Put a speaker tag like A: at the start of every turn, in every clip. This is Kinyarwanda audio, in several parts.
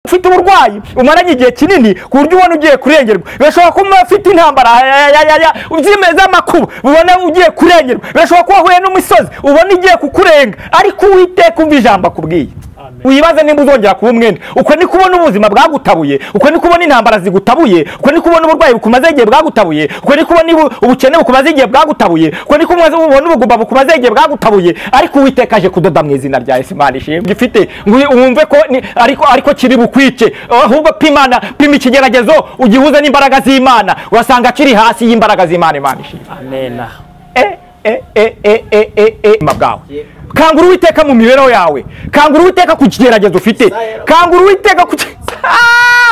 A: ufite uburwayi umaranye igihe kinini ku buryo ubona ugiye kurengerwa, birashoboka ko ufite intambara uzimeza amakuba ubona ugiye kurengerwa, birashoboka ko wahuye n'umusozi ubona igiye kukurenga, ariko Uwiteka umva ijambo akubwiye. Wibaza nimba uzongera kuba umwenda. Uko ni kubona ubuzima bwagutabuye, uko ni kubona intambara zigutabuye, uko ni kubona uburwayi bukumaze igihe bwagutabuye, uko ni kubona ubukene bukumaze igihe bwagutabuye, uko ni kubona ubugumba bukumaze igihe bwagutabuye, ariko Uwiteka aje kudoda mu izina rya Yesu. Imana ishimwe gifite wumve ko ariko kiri bukwice, ahubwo pima ikigeragezo ugihuze n'imbaraga z'Imana, wasanga kiri hasi y'imbaraga z'Imana. Imana ishimwe.
B: Amen.
A: Mabwawe kangura Uwiteka mu mibereho yawe, kangura Uwiteka ku kigeragezo ufite, kangura Uwiteka ku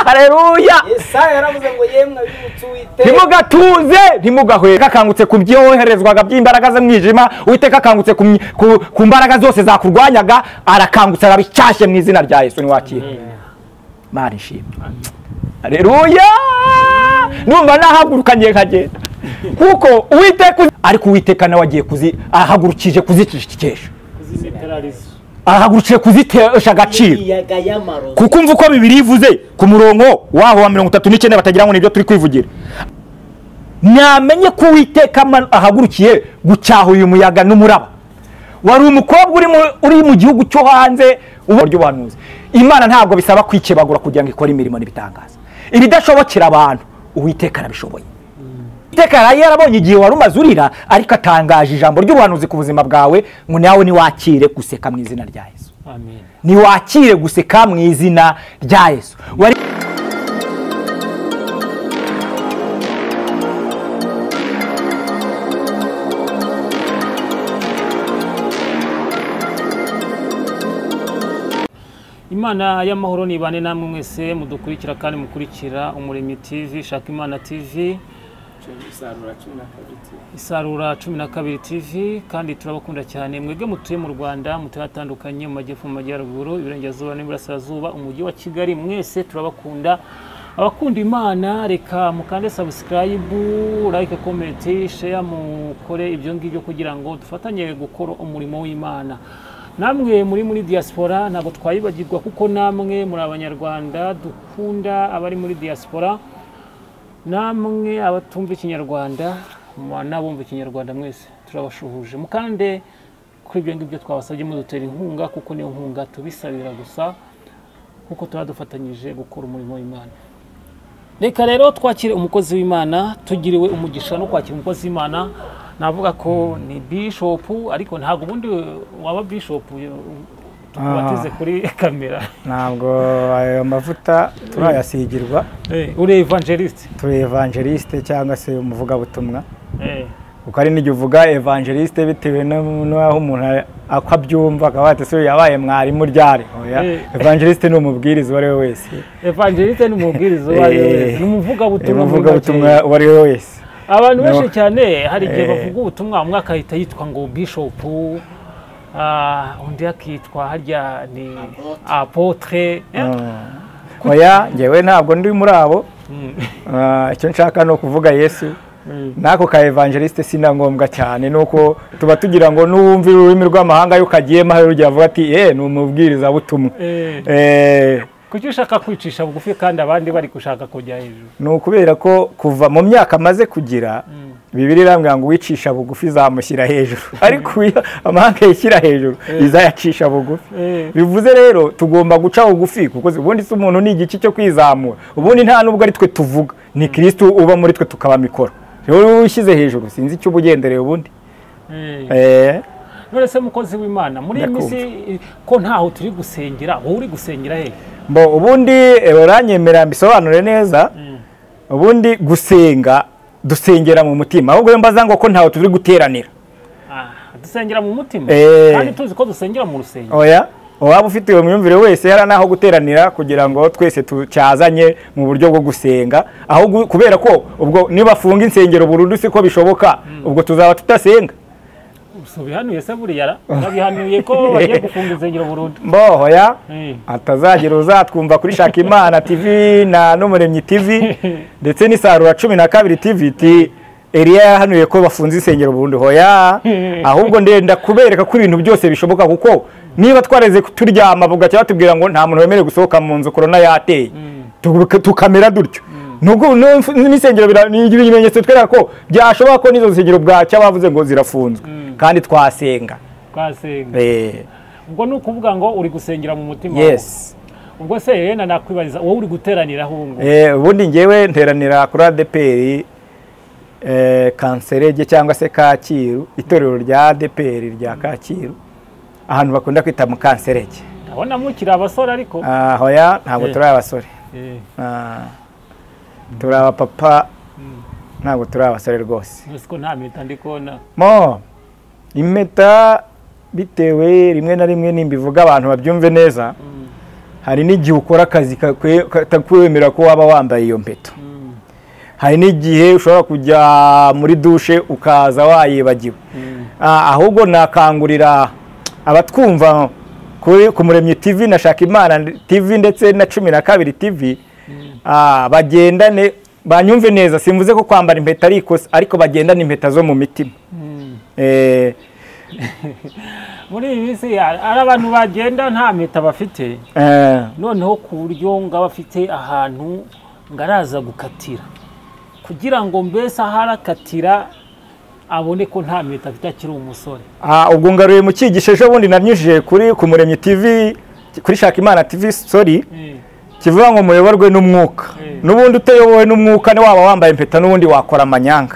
A: haleluya.
B: Yesaya yaravuze ngo yemwe bimutse Uwiteka
A: ntimugatuze ntimugahwe. Kakangutse ku byoherezwaga by'imbaraga ze mwijima, Uwiteka kangutse ku mbaraga zose zakurwanyaga, arakangutse arabicyashye mu izina rya Yesu. Ni wakira Imana ishimwe. Haleluya. Numva nahagurukanye nkagenda kuko Uwiteka, ariko Uwiteka nawe agiye ahagurukije kuzicishikesha, ahagurukije kuzitesha agaciro, kuko umva uko Bibiliya ivuze ku murongo waho wa 39 batagira ngo nibyo turi kwivugira. Namenye ko Uwiteka ahagurukiye gucyaha uyu muyaga n'umuraba. Wari umukobwa uri mu gihugu cyo hanze uburyo banuze. Imana ntabwo bisaba kwikebagura kugira ngo ikore imirimo n'ibitangaza. Ibidashobokera abantu Uwiteka arabishoboye. Uwiteka yarabonye igihe wari umaze urira, ariko atangaje ijambo ry'ubuhanuzi ku buzima bwawe ngo nawe niwakire guseka mu izina rya Yesu.
B: Amen.
A: Niwakire guseka mu izina rya Yesu.
B: Imana y'amahoro nibane namwe mwese mudukurikira kandi mukurikira Umuremyi TV, Shaka Imana TV, Isarura 12 TV, kandi turabakunda cyane mwege mutuye mu Rwanda, mutuye hatandukanye mu majyepfo, mu majyaruguru, iburengerazuba n'iburasirazuba, umujyi wa Kigali, mwese turabakunda. Abakunda Imana reka mukande subscribe, like, comment, share, mukore ibyo ngibyo kugira ngo dufatanye gukora umurimo w'Imana. Namwe muri diaspora ntabwo twayibagirwa, kuko namwe muri Abanyarwanda dukunda abari muri diaspora, namwe abatumva Ikinyarwanda n'abumva Ikinyarwanda, mwese turabashuhuje. Mukande kuri ibyo ngibyo twabasabye mudutera inkunga, kuko niyo nkunga tubisabira gusa, kuko turadufatanyije gukora umurimo w'Imana. Reka rero twakire umukozi w'Imana, tugiriwe umugisha no kwakira umukozi w'Imana. Navuga ko ni bishop, ariko ntabwo ubundi waba bishop tukubatize kuri kamera.
A: Ntabwo ayo mavuta turayasigirwa.
B: Uri evangeliste.
A: Turi evangeliste cyangwa se umuvuga butumwa. Uko ari n'igihe uvuga evangeliste bitewe n'aho umuntu akabyumva, akabate so yabaye mwarimu ryari. Oya, evangeliste ni umubwiriza wari wese.
B: Evangeliste ni umubwiriza wari wese, n'umuvuga
A: butumwa wari wese.
B: Abantu benshi cyane hari igihe bavuga ubutumwa, umwe akahita yitwa ngo bishop, undi akitwa harya ni apotre.
A: Oya, ngewe ntabwo ndi muri abo. Icyo nshaka no kuvuga Yesu. Nako ka evangeliste sina ngombwa cyane, nuko tuba tugira ngo nuwumvira ururimi rw'amahanga yukagiye mahero rya avuga ati ni umubwiriza butumwa.
B: Kuki ushaka kwicisha bugufi kandi abandi bari gushaka kujya hejuru?
A: No kubera ko kuva mu myaka maze kugira Bibiliya irambwira ngo wicisha bugufi zamushyira hejuru, ariko amahanga yishyira hejuru izayacisha bugufi. Bivuze rero tugomba guca bugufi, kuko ubundi se umuntu ni igice cyo kwizamura, ubundi nta nubwo ari twe tuvuga, ni Kristo uba muri twe tukaba mikoro. Rero ushyize hejuru sinzi icyo ubugendereye ubundi.
B: None se mukozi w'Imana, muri iyi minsi ko ntaho turi gusengera, wowe uri gusengera he?
A: Mbo ubundi uranyemera mbisobanure neza. Ubundi gusenga dusengera mu mutima, ahubwo mbaza ngo ko ntaho turi guteranira.
B: Dusengera mu mutima kandi tuzi ko dusengera mu rusengero.
A: Oya, waba ufite iyo myumvire wese yara naho guteranira kugira ngo twese tucyazanye mu buryo bwo gusenga, aho kubera ko ubwo niba funga insengero burundu siko bishoboka, ubwo tuzaba tutasenga.
B: Bihanuye se buriya nabihanuye ko bagiye gufunga insengero burundu.
A: Mbohoya atazagira uzatwumva kuri Shaka Imana TV na n'Umuremyi TV ndetse n'Isarura 12 TV Eliya yahanuye ko bafunze insengero burundu hoya ahubwo ndenda kubereka ko ibintu byose bishoboka kuko niba twareze turyama bugacya batubwira ngo nta muntu wemerewe gusohoka mu nzu corona yateye tukamera dutyo nubwo n'insengero ibimenyetso twereka ko byashoboka ko nizo nsengero bwacya bavuze ngo zirafunzwe kandi twasenga
B: ubwo ni ukuvuga ngo uri gusengera mu mutima
A: yes
B: ubwo se yena nakwibariza wowe uri guteranira ahungu
A: ubundi ngewe nteranira kuri ADPR Kanserege cyangwa se Kacyiru itorero rya ADPR rya Kacyiru ahantu bakunda kwita mu Kanserege
B: abona mukira abasore ariko
A: hoya ntabwo turi abasore turi abapapa ntabwo turi abasore rwose
B: ko nta mpeta ndikona
A: impeta bitewe rimwe na rimwe nimbivuga abantu babyumve neza hari n'igihe ukora akazi katakwemera ko waba wambaye iyo mpeta hari n'igihe ushobora kujya muri dushe ukaza wayibagiwe ahubwo nakangurira abatwumva ku Muremyi TV na Shakimana TV ndetse na 12 TV bagendane banyumve neza simvuze ko kwambara impeta ari ikosa ariko bagendane impeta zo mu mitima
B: muri ibi bisi ari abantu bagenda nta mpeta bafite noneho ku buryo ngo bafite ahantu ngaraza gukatira kugira ngo mbese aharakatira abone ko nta mpeta afite akiri umusore
A: ubwo ngaruye mu cyigisho ejo bundi nanyujije ku Muremyi TV kuri Shakimana TV sorry kivuga ngo muyoborwe n'umwuka n'ubundi uteyobowe n'umwuka ni waba wambaye impeta n'ubundi wakora amanyanga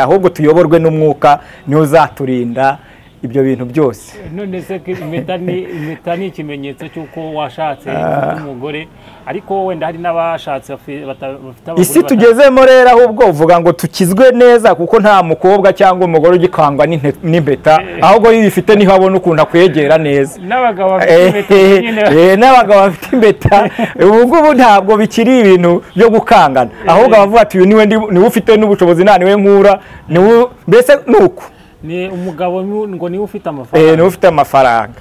A: ahubwo tuyoborwe n'umwuka niho uzaturinda ibyo bintu byose
B: none se impeta ni ikimenyetso cy'uko washatse umugore ariko wenda hari n'abashatse bafite abagore
A: isi tugezemo rero ahubwo uvuga ngo tukizwe neza kuko nta mukobwa cyangwa umugore ugikangwa n'impeta ahubwo yifite niho abona ukuntu akwegera neza
B: n'abagabo bafite
A: n'abagabo bafite impeta ubu ntabwo bikiri ibintu byo gukangana ahubwo abavuga ati uyu niwe ufite n'ubushobozi nta niwe nkura mbese nuko
B: ni umugabo ngo niwe ufite amafaranga
A: niwe ufite amafaranga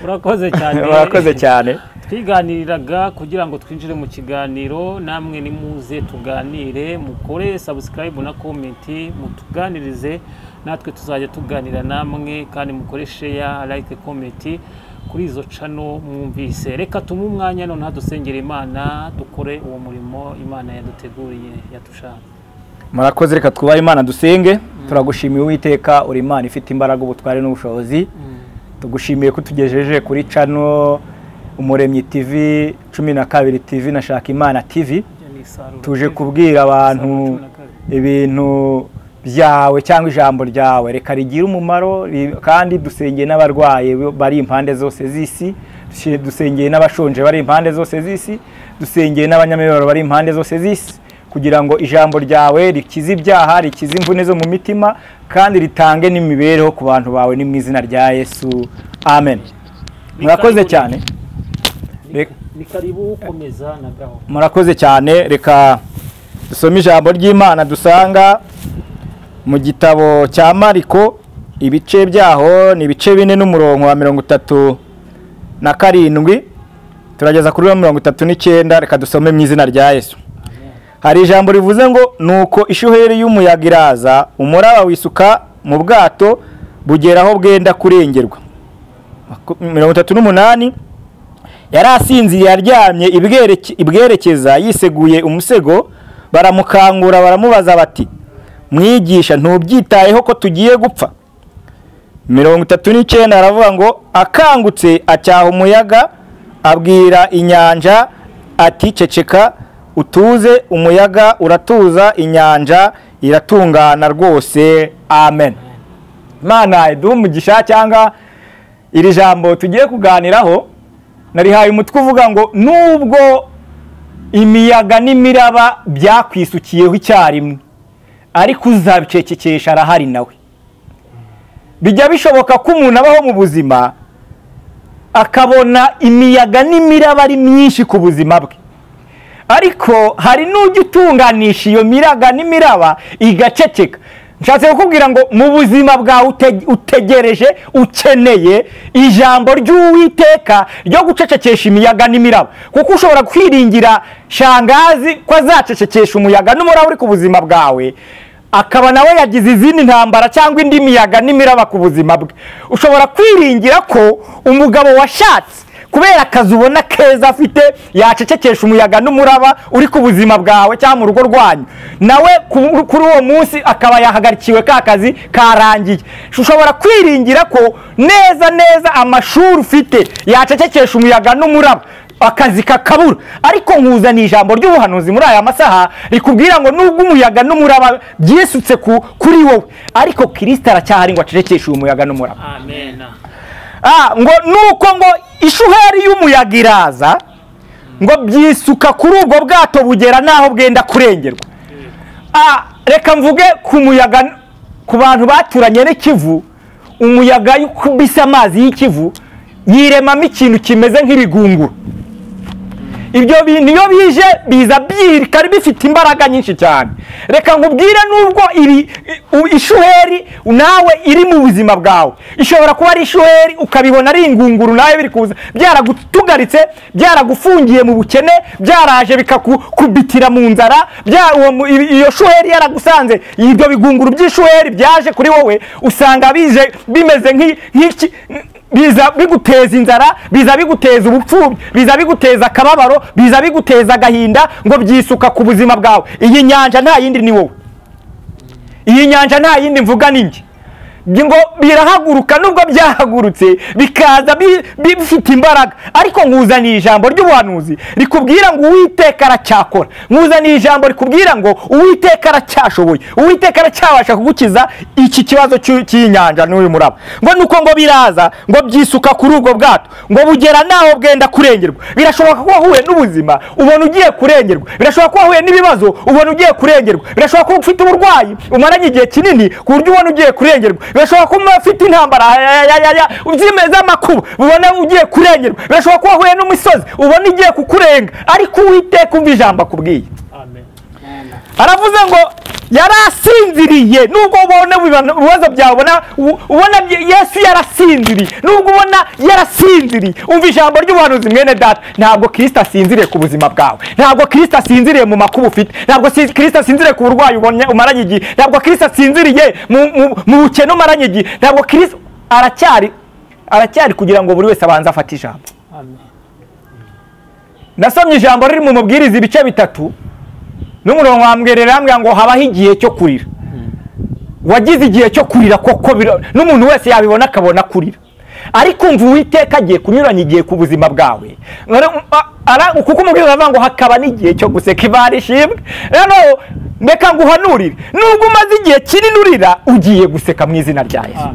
B: urakoze cyane twiganiriraga kugira ngo twinjire mu kiganiro namwe nimuze tuganire mukore subscribe na comment mutuganirize natwe tuzajya tuganira namwe kandi mukore share like comment kuri izo channel mwumvise reka tumu umwanya none hadusengera Imana dukore uwo murimo Imana yaduteguriye yadushaka
A: murakoze reka twubahe Imana dusenge turagushimiye Uwiteka uri Imana ifite imbaraga ubutware n'ubushobozi tugushimiye ko tugejeje kuri channel Umuremyi TV 12 TV na Shakimana TV tuje kubwira abantu ibintu byawe cyangwa ijambo ryawe reka rigira umumaro kandi dusengeye n'abarwaye bari impande zose z'isi dusengeye n'abashonje bari impande zose z'isi dusengeye n'abanyamibabaro bari impande zose z'isi kugira ngo ijambo ryawe rikize ibyaha rikize imvune zo mu mitima kandi ritange n'imibereho ku bantu bawe ni mu izina rya Yesu amen murakoze cyane murakoze cyane reka dusome ijambo ry'Imana dusanga mu gitabo cya Mariko ibice byaho ni ibice 4 n'umurongo wa 37 turageza kuri 39 reka dusome mu izina rya Yesu hari ijambo rivuze ngo nuko ishuheri y'umuyaga iraza umuraba wisuka mu bwato bugeraho bwenda kurengerwa 38 yari asinziriye aryamye ibwerekeza yiseguye umusego baramukangura baramubaza bati mwigisha ntubyitayeho ko tugiye gupfa 39 aravuga ngo akangutse acyaha umuyaga abwira inyanja ati ceceka utuze umuyaga uratuza inyanja iratungana rwose amen Imana idumugisha cyangwa iri jambo tugiye kuganiraho narihaye umutwe uvuga ngo nubwo imiyaga n'imiraba byakwisukiyeho icyarimwe ariko uzabicecekesha arahari nawe bijya bishoboka ko umuntu abaho mu buzima akabona imiyaga n'imiraba ari myinshi ku buzima bwe ariko hari n'ujya utunganisha iyo miraga n'imiraba igaceceka nshatse kukubwira ngo mu buzima bwawe utegereje ukeneye ijambo ry'Uwiteka ryo gucecekesha imiyaga n'imiraba kuko ushobora kwiringira shangazi ko azacecekesha umuyaga n'umuraba uri ku buzima bwawe akaba nawe yagize izindi ntambara cyangwa indi miyaga n'imiraba ku buzima bwe, ushobora kwiringira ko umugabo washatse kubera akazi ubona keza afite yacecekesha umuyaga n'umuraba uri ku buzima bwawe cyangwa mu rugo rwanyu, nawe kuri uwo munsi akaba yahagarikiwe ka kazi karangiye. Ushobora kwiringira ko neza amashuri ufite yacecekesha umuyaga n'umuraba akazi kakabura, ariko nkuzaniye ijambo ry'ubuhanuzi muri aya masaha rikubwira ngo nubwo umuyaga n'umuraba byisutse kuri wowe, ariko Kristo aracyahari ngo acecekeshe uyu muyaga n'umuraba.
B: Amen.
A: ngo nuko ngo ishuheri y'umuyaga iraza ngo byisuka kuri ubwo bwato bugera naho bwenda kurengerwa. Reka mvuge ku muyaga, ku bantu baturanye n'ikivu, umuyaga ukubise amazi y'ikivu yiremamo ikintu kimeze nk'ibigunguru. Ibyo bintu iyo bije biza byirika bifite imbaraga nyinshi cyane. Reka nkubwire nubwo ishuheri nawe iri mu buzima bwawe, ishobora kuba ari ishuheri ukabibona ari ingunguru nawe biri kuza byaragutugaritse, byaragufungiye mu bukene, byaraje bikakubitira mu nzara, iyo shuheri yaragusanze. Ibyo bigunguru by'ishuheri byaje kuri wowe usanga bije bimeze nk'iki, biza biguteza inzara, biza biguteza ubupfubyi, biza biguteza akababaro, biza biguteza agahinda, ngo byisuka ku buzima bwawe. Iyi nyanja nta yindi ni wowe, iyi nyanja nta yindi mvuga ninjye. ngo birahaguruka, nubwo byahagurutse bikaza bifite imbaraga, ariko nkuzaniye ijambo ry'ubuhanuzi rikubwira ngo Uwiteka aracyakora. Nkuzaniye ijambo rikubwira ngo Uwiteka aracyashoboye, Uwiteka aracyabasha kugukiza iki kibazo cy'inyanja n'uyu muraba. Ngo nuko ngo biraza ngo byisuka kuri ubwo bwato, ngo bugera naho bwenda kurengerwa. Birashoboka ko wahuye n'ubuzima ubona ugiye kurengerwa, birashoboka ko wahuye n'ibibazo ubona ugiye kurengerwa, birashoboka ko ufite uburwayi umaranye igihe kinini ku buryo ubona ugiye kurengerwa, birashoboka ko ufite intambara uzimeza amakuba ubona ugiye kurengerwa, birashoboka ko wahuye n'umusozi ubona igiye kukurenga, ariko Uwiteka umva ijambo akubwiye. Aravuze ngo yarasinziriye. Nubwo ubona ibibazo byawe ubona Yesu yarasinziriye, nubwo ubona yarasinziriye, umva ijambo ry'ubuhanuzi mwene data. Ntabwo Kristo asinziriye ku buzima bwawe, ntabwo Kristo asinziriye mu makuba ufite, ntabwo Kristo asinziriye ku burwayi umaranye igihe, ntabwo Kristo asinziriye mu bukene umaranye igihe, ntabwo Kristo aracyari kugira ngo buri wese abanze afate ijambo. Nasomye ijambo riri mu Mubwiriza ibice 3 n'umurongo wa mbere rambwira ngo habaho igihe cyo kurira. Wagize igihe cyo kurira koko, n'umuntu wese yabibona akabona kurira, ariko umva Uwiteka agiye kunyuranya igihe ku buzima bwawe. Kuko umubwiriza avuga ngo hakaba n'igihe cyo guseka. Imana ishimwe. Rero ndeka nguhanurire, nubwo umaze igihe kinini urira ugiye guseka mu izina rya Yesu.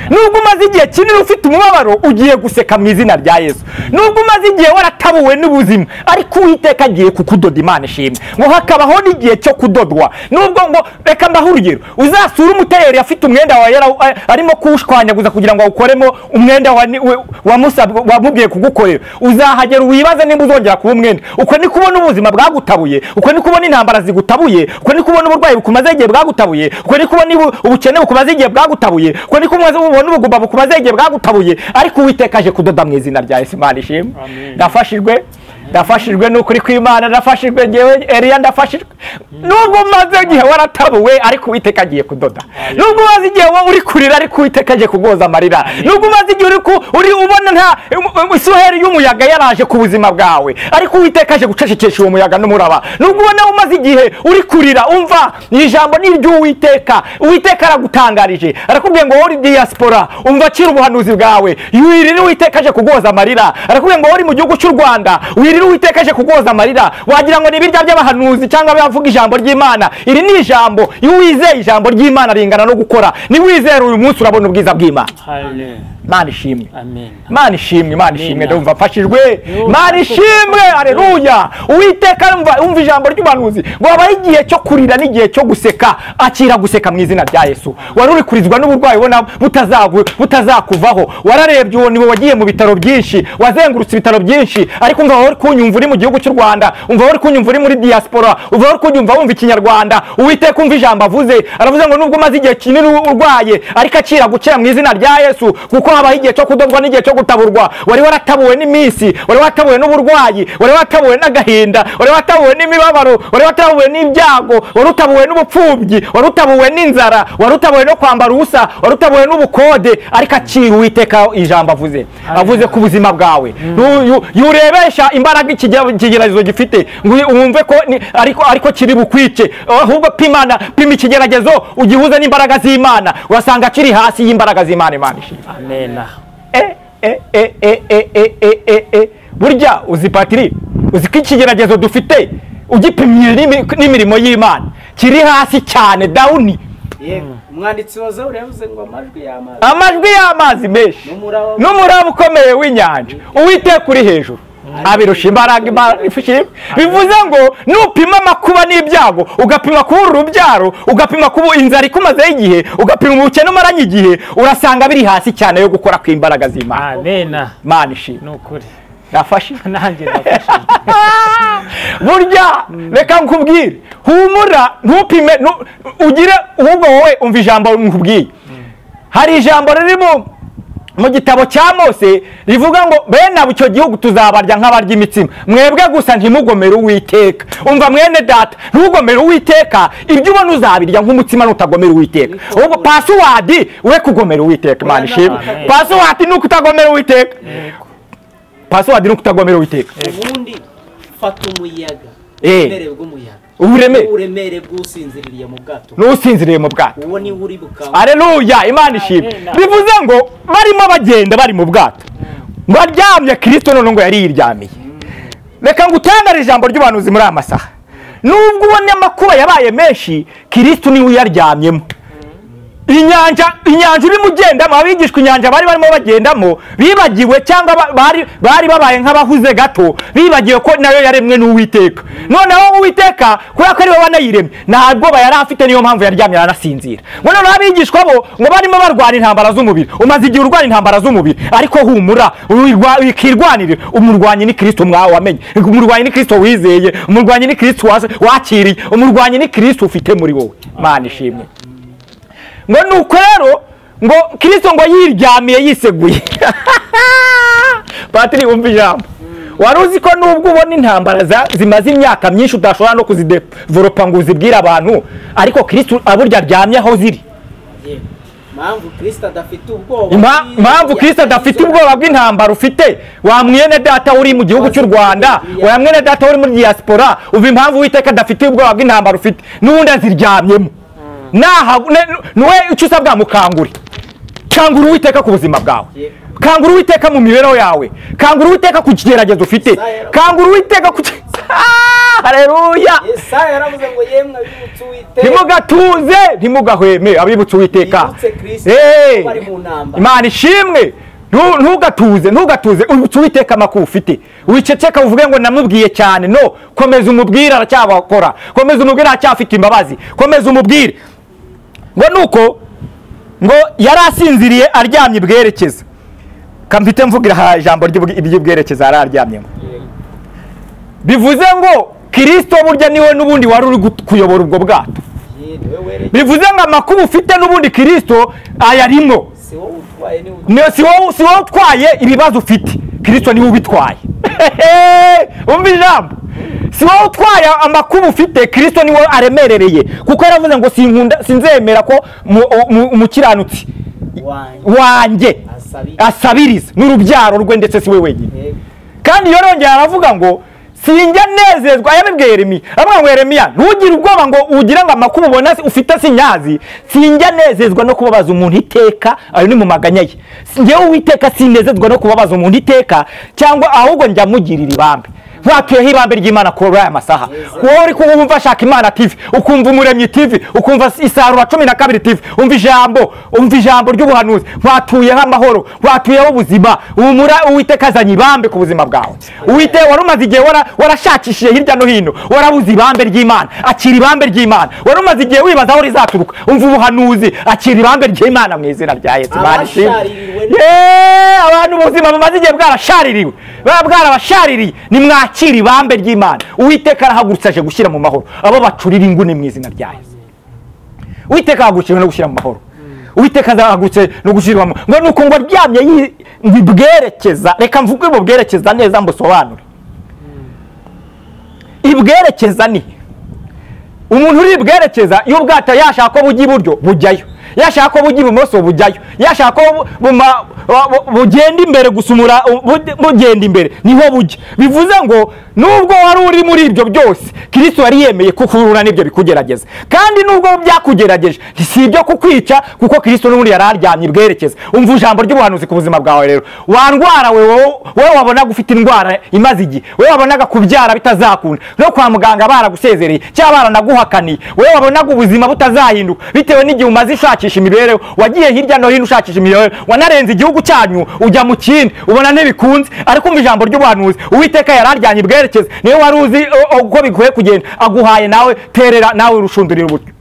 A: Nubwo umaze igihe kinini ufite umubabaro ugiye guseka mu izina rya Yesu. Nubwo umaze igihe waratabuwe n'ubuzima, ariko Uwiteka agiye kukudoda. Imana ishimwe. Ngo hakabaho n'igihe cyo kudodwa. Nubwo ngo reka mbaho urugero, uzasura umutayeri afite umwenda wawe arimo kuwushwanyaguza kugira ngo awukoremo umwenda wamubwiye kugukorera, uzahagera wibaze nimba uzongera kuba umwenda. Uko ni kubona ubuzima bwagutabuye, uko ni kubona intambara zigutabuye, uko ni kubona uburwayi bukumaze igihe bwagutabuye, uko ni kubona ubukene bukumaze igihe bwagutabuye, uko ni kubona ubugumba bukumaze igihe bwagutabuye, ariko Uwiteka aje kudoda mu izina rya Yesu. Imana ishimwe. Ndafashijwe n'ukuri kw'Imana, ndafashijwe ngewe Eliya, ndafashijwe. Nubwo umaze igihe waratabuwe, ariko Uwiteka agiye kudoda. Nubwo umaze igihe uri kurira, ariko Uwiteka agiye kugoza amarira. Nubwo umaze igihe uri ubona nta ishuheri y'umuyaga yaraje ku buzima bwawe, ariko Uwiteka aje gucecekesha uwo muyaga n'umuraba. Nubwo ubona umaze igihe uri kurira, umva ijambo ni ry'Uwiteka. Uwiteka aragutangarije, arakubwiye ngo uri diaspora, umva kira ubuhanuzi bwawe, wirire Uwiteka aje kugoza amarira. Arakubwiye ngo uri mu gihugu cy'u Rwanda, wirire Uwiteka aje kugoza amarira. Wagira ngo ni ibirya by'abahanuzi cyangwa bavuga ijambo ry'Imana. Iri ni ijambo, iyo wizeye ijambo ry'Imana ringana no gukora. Ni wizera uyu munsi urabona ubwiza bw'Imana. Imana ishimwe. Imana ishimwe. Imana ishimwe. Ndumva mfashijwe. Imana ishimwe. Haleluya. Uwiteka umva ijambo ry'ubuhanuzi ngo habaho igihe cyo kurira n'igihe cyo guseka. Akira guseka mu izina rya Yesu. Wari uri kurizwa n'uburwayi ubona butazakuvaho, wararebye uwo niwe wagiye mu bitaro byinshi, wazengurutse ibitaro byinshi, ariko umva wari kunyumva uri mu gihugu cy'u Rwanda, umva wari kunyumva uri muri diaspora, umva wari kunyumva wumva ikinyarwanda. Uwiteka umva ijambo avuze, aravuze ngo nubwo umaze igihe kinini urwaye, ariko akira gukira mu izina rya Yesu, kuko habaho igihe cyo kudobwa n'igihe cyo gutaburwa. Wari waratabuwe n'iminsi, wari watabuwe n'uburwayi, wari watabuwe n'agahinda, wari watabuwe n'imibabaro, wari watabuwe n'ibyago, wari utabuwe n'ubupfubyi, wari utabuwe n'inzara, wari utabuwe no kwambara ubusa, wari utabuwe n'ubukode. Ariko akira Uwiteka ijambo avuze ku buzima bwawe. Yurebesha imbaraga ikigeragezo gifite ngo wumve ko ariko kiri bukwice. Ahubwo pima ikigeragezo ugihuze n'imbaraga z'Imana, urasanga kiri hasi y'imbaraga z'Imana. Imana ishimwe.
B: Amen.
A: Burya uzi Patiri, uzi ko ikigeragezo dufite ugipimye n'imirimo y'Imana kiri hasi cyane, dawuni.
C: Umwanditsi wa Zaburi yavuze ngo
A: amajwi y'amazi menshi n'umuraba ukomeye w'inyanja, Uwiteka uri hejuru abirusha imbaraga. Bivuze ngo nupima amakuba n'ibyago, ugapima kubura urubyaro, ugapima kuba inzara ikumazeho igihe, ugapima ubukene umaranye igihe, urasanga biri hasi cyane yo gukora kw'imbaraga z'Imana.
B: Amen.
A: Imana ishimwe.
B: Nukuri
A: nafashe
B: nanjye nafashe.
A: Burya reka nkubwire, humura ntupime ugire ahubwo wowe umva ijambo nkubwiye. Hari ijambo riri mu gitabo cya Mose rivuga ngo bene abo icyo gihugu tuzabarya nk'abarya imitsima, mwebwe gusa ntimugomere Uwiteka. Umva mwene data, ntugomere Uwiteka, ibyo ubona uzabirya nk'umutsima nutagomera Uwiteka. Ahubwo password we kugomera Uwiteka. Imana ishimwe. Password ni ukutagomera Uwiteka. Password ni ukutagomera Uwiteka.
C: Ubundi fata umuyaga, uburemere bw'umuyaga, uburemere bw'usinziriye mu bwato,
A: n'usinziriye mu bwato,
C: uwo ni uri bukaba.
A: Haleluya. Imana ishimwe. Bivuze ngo barimo bagenda bari mu bwato, ngo aryamye Kristo none ngo yari yiryamiye. Reka ngutangare ijambo ry'ubanuzi muri amasaha. Nubwo ubona amakuba yabaye menshi, Kristo niwe yaryamyemo. Inyanja urimo ugendamo, abigishwa inyanja bari barimo bagendamo bibagiwe cyangwa bari babaye nk'abahuze gato, bibagiwe ko nayo yaremwe n'Uwiteka. Noneho Uwiteka kubera ko ariwe wanayiremye, ntabwo yari afite, niyo mpamvu yaryamye aranasinzira. Noneho abigishwa bo ngo barimo barwana intambara z'umubiri. Umaze igihe urwana intambara z'umubiri, ariko humura wikirwanire. Umurwanyi ni Kristo mwawe wamenye, umurwanyi ni Kristo wizeye, umurwanyi ni Kristo wakiriye, umurwanyi ni Kristo ufite muri wowe. Imana ishimwe. Ngo nuko rero ngo Kristo ngo yiryamiye yiseguye. Patiri umva ijambo. Wari uzi ko nubwo ubona intambara zimaze imyaka myinshi udashobora no kuzidevelopa ngo uzibwire abantu, ariko Kristo aburya aryamye aho ziri.
C: Impamvu Kristo adafite ubwoba,
A: impamvu Kristo adafite ubwoba bw'intambara ufite, wa mwene data uri mu gihugu cy'u Rwanda, wa mwene data uri muri diaspora, uva impamvu Uwiteka adafite ubwoba bw'intambara ufite, n'ubundi aziryamyemo. Nuwe icyo usabwa mukangure. Kangura Uwiteka ku buzima bwawe, kangura Uwiteka mu mibereho yawe, kangura Uwiteka ku kigeragezo ufite, kangura Uwiteka ku Haleluya.
C: Yesaya yaravuze ngo yemwe abibutse Uwiteka,
A: ntimugatuze ntimugahweme abibutse Uwiteka. Imana ishimwe. Ntugatuze ubutse Uwiteka amakuru ufite, wiceceka uvuge ngo namubwiye cyane. No, komeza umubwire aracyabakora, komeza umubwire aracyafite imbabazi, komeza umubwire. Ngo nuko ngo yari asinziriye aryamye bwerekeza. Kamfite mvugira ijambo ry'ubwerekeza araryamyemo. Bivuze ngo Kristo burya niwe n'ubundi wari uri kuyobora ubwo bwato. Bivuze ngo amakuru ufite n'ubundi Kristo ayarimo. Si wowe utwaye ibibazo ufite, Kristo niwe ubitwaye. Umva ijambo. Si wowe utwaye amakuru ufite, Kristo niwe aremerereye. Kuko yaravuze ngo sinzemera ko umukiranutsi wanjye asabiriza n'urubyaro rwe, ndetse si we wenyine. Kandi yorongera aravuga ngo sinjya nezezwa. Yabibwiye Yeremiya, aravuga ngo Yeremiya ntugire ubwoba ngo ugira ngo amakuru ubona ufite sinyazi, sinjya nezezwa no kubabaza umuntu iteka. Ayo ni mu maganya ye. Njyewe Uwiteka sinezezwa no kubabaza umuntu iteka, cyangwa ahubwo njya mugirira ibambe. Watuyeho ibambe ry'Imana kuri aya masaha. Wowe uri kumva Shaka Imana TV, ukumva Umuremyi TV, ukumva Isarura 12 TV, umva ijambo ry'ubuhanuzi. Watuyeho amahoro, watuyeho ubuzima. Uwiteka azanye ibambe ku buzima bwawe. Uwiteka warumaze igihe warashakishije hirya no hino, warabuze ibambe ry'Imana. Akira ibambe ry'Imana. Warumaze igihe wibaza aho rizaturuka, umva ubuhanuzi. Akira ibambe ry'Imana mu izina rya Yesu. Abantu ubuzima bamaze igihe bwarashaririwe, bwarabashaririye, nimwakira ibambe ry'Imana. Uwiteka arahagurutse aje gushyira mu mahoro abo bacurira ingune mu izina rya Yesu. Uwiteka ahagurutse no gushyira mu mahoro. uwiteka azahagurutse no gushyirwamo ngo nuko ngo aryamye ibwerekeza, reka mvuge mu bwerekeza neza mbusobanure. Ibwerekeza ni umuntu uri bwerekeza, iyo ubwato yashaka ko bujya iburyo bujyayo, yashaka ko bujya ibumoso bujyayo, yashaka ko bugenda imbere gusumura bugenda imbere niho bujya. Bivuze ngo nubwo wari uri muri ibyo byose, Kristo yari yemeye kukurura n'ibyo bikugerageza, kandi nubwo byakugerageje si ibyo kukwica, kuko Kristo n'ubundi yari aryamye ibwerekeza. Umva ijambo ry'ubuhanuzi ku buzima bwawe rero. Wandwara wowe wabonaga ufite indwara imaze igihe, wowe wabonaga kubyara bitazakunda, no kwa muganga baragusezereye cyangwa baranaguhakaniye, wowe wabonaga ubuzima butazahinduka bitewe n'igihe umaze ushakisha imibereho, wagiye hirya no hino ushakisha imibereho, wanarenze igihugu cyanyu ujya mu kindi, ubona ntibikunze. Ariko umva ijambo ry'ubuhanuzi, Uwiteka yari aryamye ibwerekeza, niwe wari uzi uko bikwiye kugenda, aguhaye nawe terera nawe urushundurira uburyo.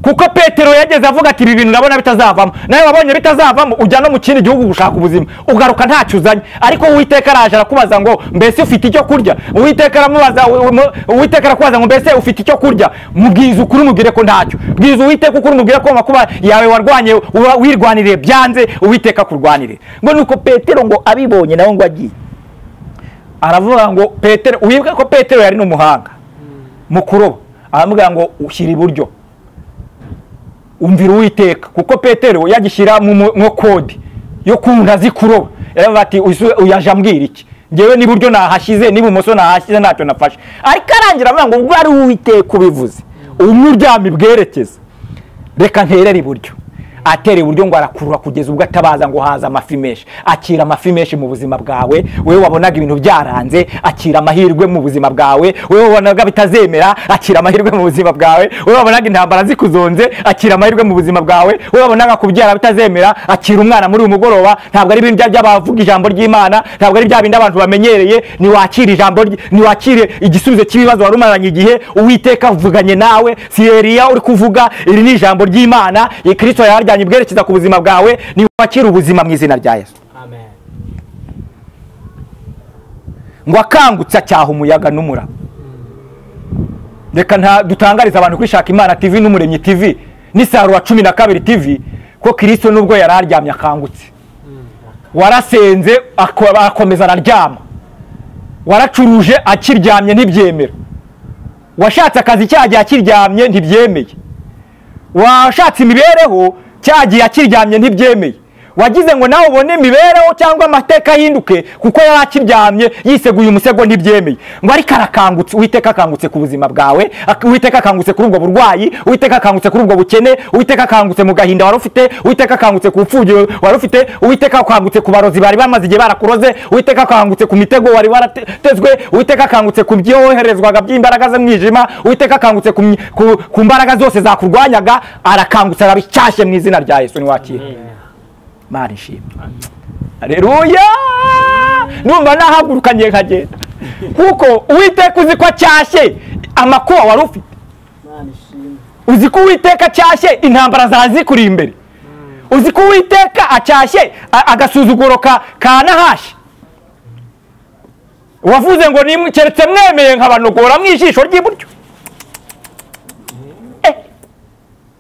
A: Kuko Petero yageze avuga ati ibi bintu ndabona bitazavamo, nawe wabonye bitazavamo, ujya no mu kindi gihugu gushaka ubuzima, ugaruka ntacyo uzanye. Ariko Uwiteka araje arakubaza ngo mbese ufite icyo kurya? Uwiteka arakubaza ngo mbese ufite icyo kurya? Mubwiza ukuri, mubwire ko ntacyo. Bwiza Uwiteka ukuri, mubwire ko amakuba yawe warwanye wirwanire byanze, Uwiteka kurwanire. Ngo nuko Petero ngo abibonye nawe ngo agiye aravuga ngo Petero, wibuke ko Petero yari n'umuhanga mu kuroba, aramubwira ngo ushyira iburyo umvira Uwiteka, kuko Petero yagishyira mu kode yo kundazi kuroba. Yaravuga ati uyaje ambwira iki? Ngewe n'iburyo nahashyize n'ibumoso nahashyize ntacyo nafashe. Ariko arangira avuga ngo ubwo ari Uwiteka ubivuze, umuryami bwerekeza, reka nterere iburyo. Atera iburyo ngo arakurura kugeza ubwo atabaza ngo haza amafi menshi. Akira amafi menshi mu buzima bwawe, wewe wabonaga ibintu byaranze, akira amahirwe mu buzima bwawe, wewe wabonaga bitazemera, akira amahirwe mu buzima bwawe, wewe wabonaga intambara zikuzonze, akira amahirwe mu buzima bwawe, wewe wabonaga kubyara bitazemera, akira umwana muri umugoroba. Ntabwo ari ibintu by'abavuga ijambo ry'Imana, ntabwo ari bya bindi abantu bamenyereye, ni wakira ijambo, ni wakire igisubizo cy'ibibazo wari umaranye igihe. Uwiteka avuganye nawe, si Eliya uri kuvuga, iri ni ijambo ry'Imana. Kristo yarajyanye ibwerekeza ku buzima bwawe, ni wakira ubuzima mu izina rya Yesu.
C: Amen.
A: Ngo akangutse acyaha umuyaga n'umuraba. Reka dutangariza abantu kuri Shaka Imana TV n'Umuremyi TV n'Isarura 12 TV ko Kristo nubwo yari aryamye akangutse. Warasenze akomeza araryama, waracuruje akiryamye ntibyemera, washatse akazi cyagiye akiryamye ntibyemeye, washatse imibereho cyagiye akiryamye ntibyemeye, wagize ngo nawe ubone imibereho cyangwa amateka ahinduke kuko yari akiryamye yiseguye umusego ntibyemeye. Ngo ariko arakangutse, Uwiteka akangutse ku buzima bwawe, Uwiteka akangutse kuri ubwo burwayi, Uwiteka akangutse kuri ubwo bukene, Uwiteka akangutse mu gahinda wari ufite, Uwiteka akangutse ku bupfubyi wari ufite, Uwiteka akangutse ku barozi bari bamaze igihe barakuroze, Uwiteka akangutse ku mitego wari waratezwe, Uwiteka akangutse ku byoherezwaga by'imbaraga ze mwijima, Uwiteka akangutse ku mbaraga zose zakurwanyaga, arakangutse arabicyashye mu izina rya Yesu. Ni wakira Mari ishimwe. Haleluya. Numva nahagurukanye nkagenda, kuko Uwiteka uzi ko acyashye amakuba wari ufite.
C: Mari ishimwe.
A: Uzi ko Uwiteka acyashye intambara zazikuri imbere. Uzi ko Uwiteka acyashye agasuzuguro ka Nahashi. Wavuze ngo nimkeretse mwemeye nkabanogora mwijisho ry'iburyo.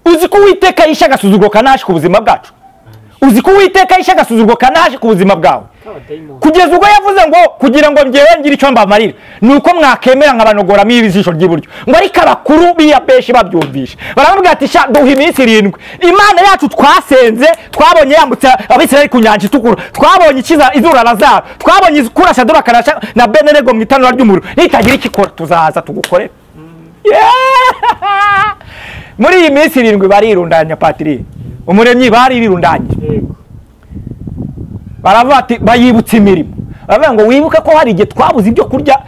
A: Uzi ko Uwiteka yishe agasuzuguro ka Nahashi ku buzima bwacu. Uzi ko Uwiteka yishe agasuzuguro ka Nahashi ku buzima bwawe, kugeza ubwo yavuze ngo kugira ngo njyewe ngire icyo mbamarira nuko mwakemera nkabanogoramo ibijisho ry'iburyo. Ngo ariko abakuru b'iyabeshi babyumvishe baramubwira ati sha duha iminsi 7. Imana yacu twasenze, twabonye yambutse Abisirayeli ku nyanja itukura, twabonye ikiza izura Lazaro, twabonye kurasha Dora karasha na Benenego mu itanura ry'umuriro, nitagira ikikora tuzaza tugukorera. Muri iyi minsi 7 barirundanya Patiri, Umuremyi barirundanye. Baravuga ati bayibutse imirimo, baravuga ngo wibuke ko hari igihe twabuze ibyo kurya,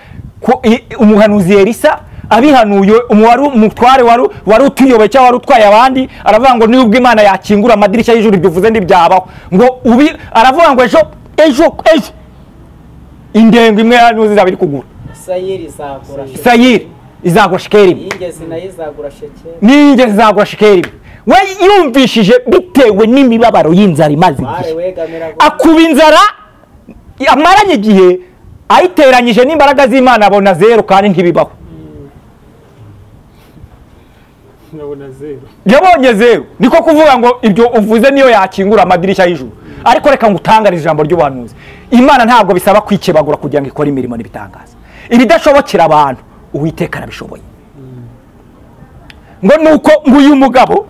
A: umuhanuzi Elisa abihanuye umutware wari utuyoboye cyangwa wari utwaye abandi, aravuga ngo nubwo Imana yakingura amadirishya y'ijuru bivuze ndibyabaho, ngo aravuga ngo ejo indengo imwe yanuzi zabiri kugura Sayiri izagura shekeri, n'ingezi izagura shekeri. We yumvishije bitewe n'imibabaro y'inzara imaze igihe, akuba inzara amaranye igihe, ayiteranyije n'imbaraga z'Imana abona 0 kandi ntibibaho.
B: nkabona zero.
A: yabonye zero. Niko kuvuga ngo ibyo uvuze niyo yakingura amadirishya y'ijuru. Ariko reka ngutangarize ijambo ry'ubuhanuzi. Imana ntabwo bisaba kwikebagura kugira ngo ikore imirimo n'ibitangaza. Ibidashobokera abantu Uwiteka arabishoboye. Ngo nuko nguyu mugabo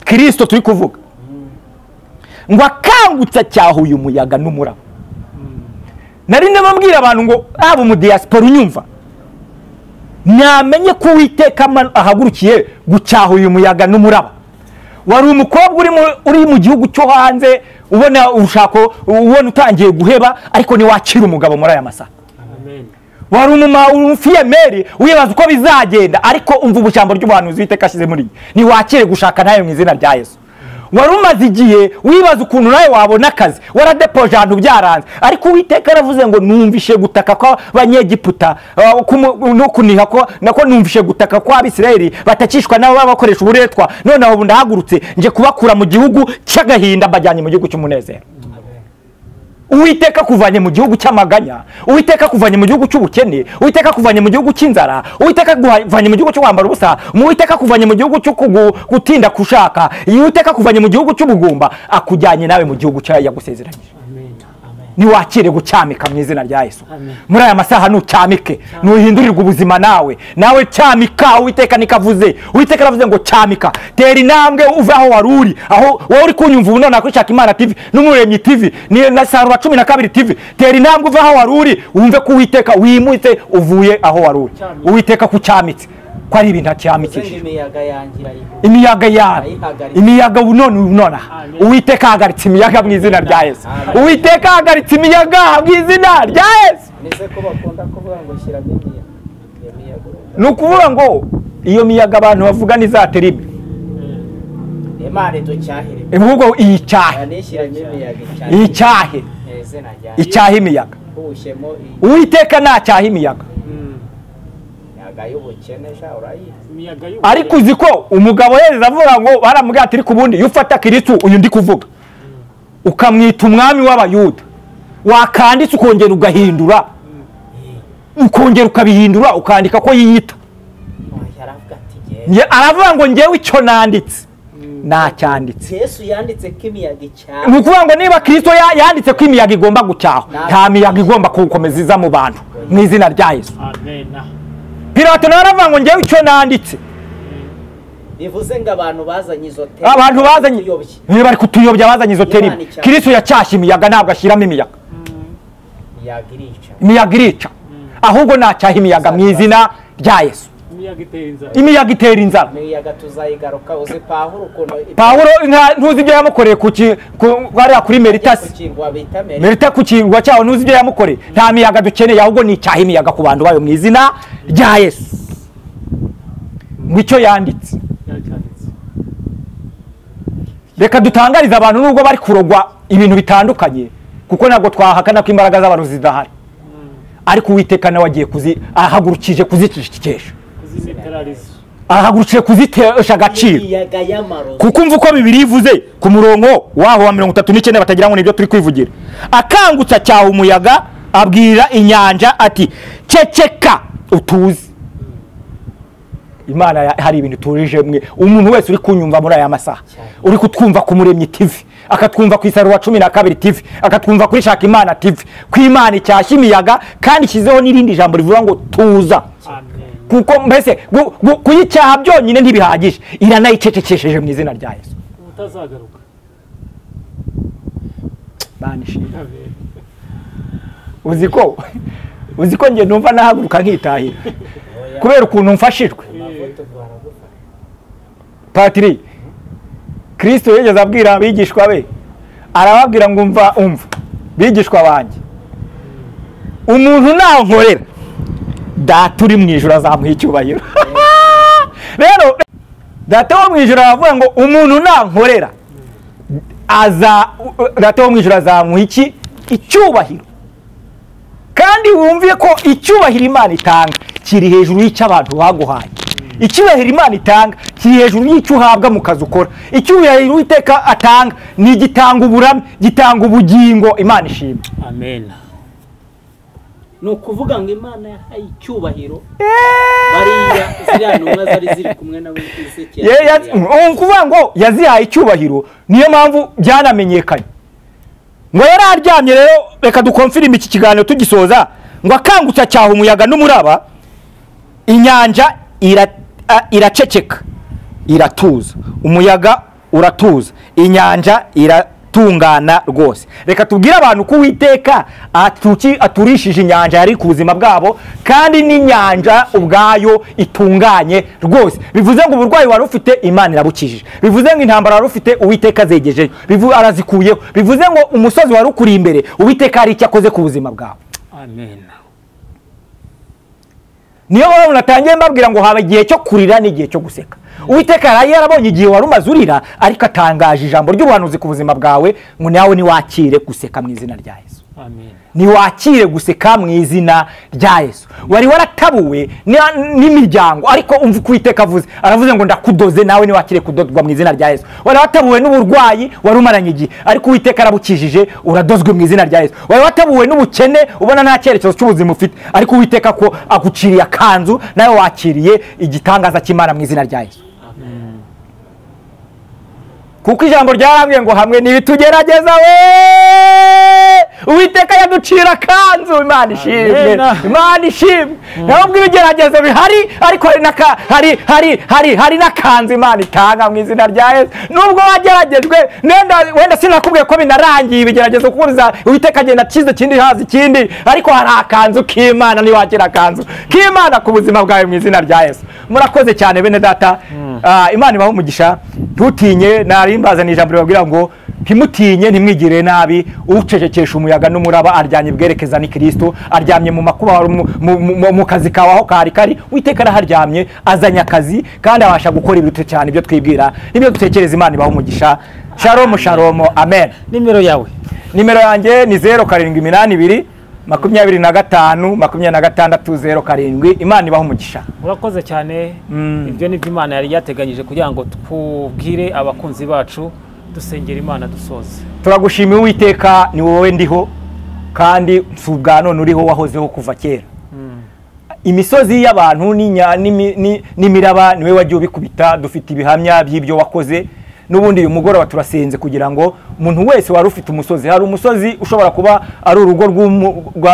A: Kristo turi kuvuga ngo akangutsa cyaho uyu muyaga n'umuraba. Nari ndababwira abantu ngo abo mu diaspora unyumva namenye ko Uwiteka ahagurukiye gucyaha uyu muyaga n'umuraba. Wari umukobwa uri mu gihugu cyo hanze ubona urushako ubona utangiye guheba ariko ni wakira umugabo muri aya masaha.
B: Amen.
A: Wari umufiyemeri wibaza uko bizagenda ariko umva ubushambo ry'ubuhanuzi Uwiteka ashize muri ni wakire gushaka nayo mu izina rya Yesu. Wari umaze igihe wibaza ukuntu nawe wabona akazi waradepoje ahantu byaranze ariko Uwiteka aravuze ngo numvishe gutaka kwa abanyegiputa no kuniha ko nako numvishe gutaka kwa Abisirayeli batakishwa nabo babakoresha uburetwa none aho ndahagurutse nje kubakura mu gihugu cy'agahinda mbajyanye mu gihugu cy'umunezero. Uwiteka kuvanye mu gihugu cy'amaganya, Uwiteka kuvanye mu gihugu cy'ubukene, Uwiteka kuvanye mu gihugu cy'inzara, Uwiteka kuvanye mu gihugu cyo kwambara ubusa, Uwiteka kuvanye mu gihugu cyo gutinda kushaka, Uwiteka kuvanye mu gihugu cy'ubugumba akujyanye nawe mu gihugu yagusezeranyije. Ni wakire gucyamika mu izina rya Yesu. Muri aya masaha nucyamike, nuhindurirwa ubuzima nawe cyamika. Uwiteka nikavuze, Uwiteka aravuze ngo cyamika, tera intambwe uve aho waruri, aho wowe uri kunyumva ubu none kwishaka Imana TV n'Umuremyi TV ni na Sarura 12 TV, tera intambwe uve aho waruri wumve ko Uwiteka wimutse uvuye aho waruri. Uwiteka kucyamitse ko ari ibintu acyamikije. Imiyaga none Uwiteka hagaritse imiyaga mu izina rya Yesu. Uwiteka hagaritse imiyaga mu izina rya Yesu.
C: Nise ko bakunda kuvuga ngo shyiramo imiyaga.
A: Nukuvuga ngo iyo miyaga abantu bavuga ni za terime.
C: Imana ducyahire.
A: Ahubwo iyicyahe. Iyicyahe. Icyahe imiyaga. Uwiteka ntacyaha imiyaga. Ariko uzi ko umugabo yeza avuga ngo baramubwira ati ariko ubundi iyo ufata Kristo uyu ndi kuvuga ukamwita umwami w'abayuda wakanditse ukongera ugahindura ukongera ukabihindura ukandika ko yiyita aravuga ngo ngewe icyo nanditse nacyanditse.
C: Yesu yanditse ko imiyaga icyaha.
A: Nukuvuga ngo niba Kristo yanditse ko imiyaga igomba gucyaha nta miyaga igomba kukomeza iza mu bantu mu izina rya Yesu.
B: Amen.
A: Pilato naravuga ngo ngewe icyo nanditse.
C: Bivuze ngo abantu bazanye izo teri.
A: Abantu bazanye bari kutuyobya bazanye izo teri. Kristo yacyashye imiyaga ntabwo ashyiramo imiyaga. Imiyaga irica. Ahubwo nacyaha imiyaga mu izina rya Yesu. Imiyaga itera inzara.
C: Imiyaga tuzayigaruka uzi
A: Pawulo ntuzi ibyo yamukoreye kuri Meritasi. Merita ku kingwa cyaho ntuzi ibyo yamukoreye. Nta miyaga dukeneye ahubwo nicyaha imiyaga ku bantu bayo mu izina rya Yesu. Ngicyo yanditse. Reka dutangariza abantu nubwo bari kurogwa ibintu bitandukanye kuko ntabwo twahakana ko imbaraga z'abantu zidahari. Ariko Uwiteka nawe agiye ahagurukije kuzicishikesha. Ahagurukije kuzitesha agaciro kuko umva uko Bibiliya ivuze ku murongo waho wa 39 batagira ngo nibyo turi kwivugira. Akangutsa cyaho umuyaga abwira inyanja ati ceceka utuze. Imana hari ibintu turije mwe umuntu wese uri kunyumva muri aya masaha uri kutwumva ku Muremyi TV akatwumva ku Sarura 12 TV akatwumva kuri Shaka Imana TV ku Imana icyashya imiyaga kandi kizeho n'irindi jambo rivuga ngo tuza. Kuko mbese kuyicyaha byonyine ntibihagije iranayicecekesheje mu izina rya Yesu.
B: Utazagaruka.
A: Banishira. Uzi ko nge numva nahaguruka nkitahira kubera ukuntu mfashijwe. Patiri Kristo yegeze abwira abigishwa be arababwira ngo umva bigishwa banjye umuntu nankorera data uri mu ijuru azamuha icyubahiro. Rero data wo mu ijuru aravuga ngo umuntu nankorera data wo mu ijuru azamuha icyubahiro. Kandi wumviye ko icyubahiro Imana itanga kiri hejuru y'icyabantu baguhaye. Icyubahiro Imana itanga kiri hejuru y'icyo uhabwa mu kazi ukora. Icyubahiro Uwiteka atanga ni gitanga uburame, gitanga ubugingo. Imana ishimwe.
B: Amen.
D: ni ukuvuga ngo Imana yahaye icyubahiro bariya ziriya ntumwa zari ziri kumwe na Ezekiya.
A: Ukuvuga ngo yazihaye icyubahiro, niyo mpamvu byanamenyekanye ngo yari aryamye. Rero reka dukonfirime iki kiganiro tugisoza, ngo akangutse cyaha umuyaga n'umuraba, inyanja iraceceka iratuza, umuyaga uratuza, inyanja iratungana rwose. Reka tubwire abantu ko Uwiteka aturishije inyanja yari ku buzima bwabo, kandi n'inyanja ubwayo itunganye rwose. Bivuze ngo uburwayi wari ufite Imana irabukijije, bivuze ngo intambara wari ufite Uwiteka azegejeyo, arazikuyeho, bivuze ngo umusozi wari ukuri imbere Uwiteka hari icyo akoze ku buzima bwawe.
B: Amen.
A: Niyo mpamvu natangiye mbabwira ngo haba igihe cyo kurira n'igihe cyo guseka. Uwiteka yarabonye igihe wari umaze urira, ariko atangaje ijambo ry'ubuhanuzi ku buzima bwawe ngo nawe niwakire guseka mu izina rya Yesu.
B: Amen.
A: Niwakire guseka mu izina rya Yesu. Wari waratabuwe n'imiryango, ariko umva uko Uwiteka avuze, aravuze ngo ndakudoze nawe niwakire kudodwa mu izina rya Yesu. Wari watabuwe n'uburwayi wari umaranye igihe, ariko Uwiteka arabukijije uradozwe mu izina rya Yesu. Wari watabuwe n'ubukene ubona nta cyerekezo cy'ubuzima ufite, ariko Uwiteka ko aguciriye akanzu, nawe wakiriye igitangaza cy'Imana mu izina rya Yesu. Kuko ijambo ryarambwiye ngo hamwe n'ibitugerageza Uwiteka yaducira akanzu. Imana ishimwe, Imana ishimwe. Ntabwo ibigeragezo bihari, ariko hari n'akanzu Imana itanga mu izina rya Yesu. Nubwo wageragejwe, wenda sinakubwiye ko binarangiye ibigeragezo, kuko Uwiteka agenda akiza ikindi haza ikindi, ariko hari akanzu k'Imana. Niwakira akanzu k'Imana ku buzima bwawe mu izina rya Yesu. Murakoze cyane bene data. Imana ibahe umugisha. Ntutinye, narimbaza ijambo ribabwira ngo ntimutinye, ntimwigire nabi. Ucecekesha umuyaga n'umuraba aryamye bwerekeza ni Kristo, aryamye mu makuba mu kazi kawe aho kari. Uwiteka araharyamye, azanye akazi, kandi abasha gukora ibiruta cyane ibyo twibwira n'ibyo dutekereza. Imana ibahe umugisha. Shalom shalom, amen.
B: Nimero yawe?
A: Nimero yanjye ni 0782 25 26 07. Imana ibahe umugisha.
B: Urakoze cyane. Ibyo ni Imana yari yateganyije kugira ngo twubwire abakunzi bacu. Dusengera Imana dusoze.
A: Turagushimiye Uwiteka, ni wowe ndiho, kandi subwa none uriho, wahozeho kuva kera. Imisozi y'abantu n'imiraba niwe wagiye ubikubita. Dufite ibihamya by'ibyo wakoze. Nubundi uyu mugoroba turasenze kugira ngo umuntu wese wari ufite umusozi, hari umusozi ushobora kuba ari urugo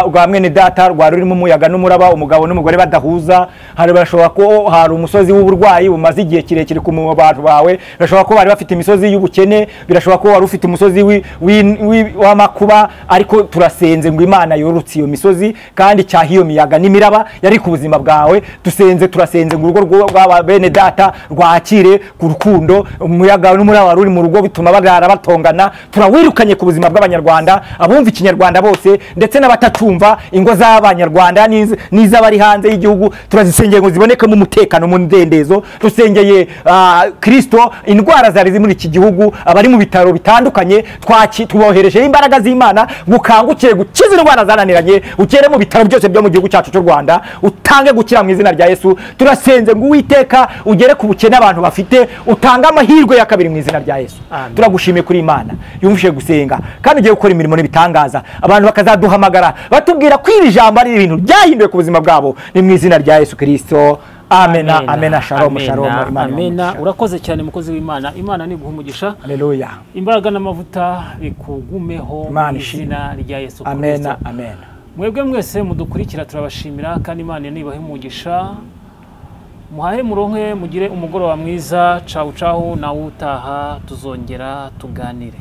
A: rwa mwene data rwari rurimo umuyaga n'umuraba, umugabo n'umugore badahuza. Barashobora ko hari umusozi w'uburwayi bumaze igihe kirekire ku bantu bawe. Birashobora ko bari bafite imisozi y'ubukene, birashobora ko wari ufite umusozi w'amakuba, ariko turasenze ngo Imana yorutse iyo misozi kandi cyaha iyo miyaga n'imiraba yari ku buzima bwawe. Turasenze ngo urugo rwa bene data rwakire ku rukundo. Umuyaga n'umuraba ruri mu rugo bituma barara batongana. Turawirukanye ku buzima bw'Abanyarwanda, abumva ikinyarwanda bose ndetse n'abatacumva. Ingo z'Abanyarwanda n'iz'abari hanze y'igihugu turazisengeye ngo zibonekemo umutekano mu ndendezo. Dusengeye Kristo, indwara zari muri iki gihugu, abari mu bitaro bitandukanye tubohereje imbaraga z'Imana, gukangukire gukiza indwara zananiranye, ukere mu bitaro byose byo mu gihugu cyacu cy'u Rwanda, utange gukira mu izina rya Yesu. Turasenze ngo Uwiteka ugere ku bukene abantu bafite, utanga amahirwe ya kabiri mu izina rya Yesu. Turagushimiye kuri Imana yumvise gusenga, kandi ugiye gukora imirimo n'ibitangaza. Abantu bakazaduhamagara batubwira ko iri jambo ari ibintu byahinduye ku buzima bwabo. Ni mu izina rya Yesu Kristo. Amen. Amen. Shalom shalom.
B: Amen. Urakoze cyane mukozi w'Imana. Imana ni guhumugisha.
A: Haleluya.
B: Imbaraga n'amavuta bikugumeho mu izina rya Yesu Kristo.
A: Amen. Amen.
B: Mwebwe mwese mudukurikira turabashimira, kandi Imana nibahe umugisha. Muhahe muronke, mugire umugoroba mwiza. Ciao ciao, na utaha tuzongera tuganire.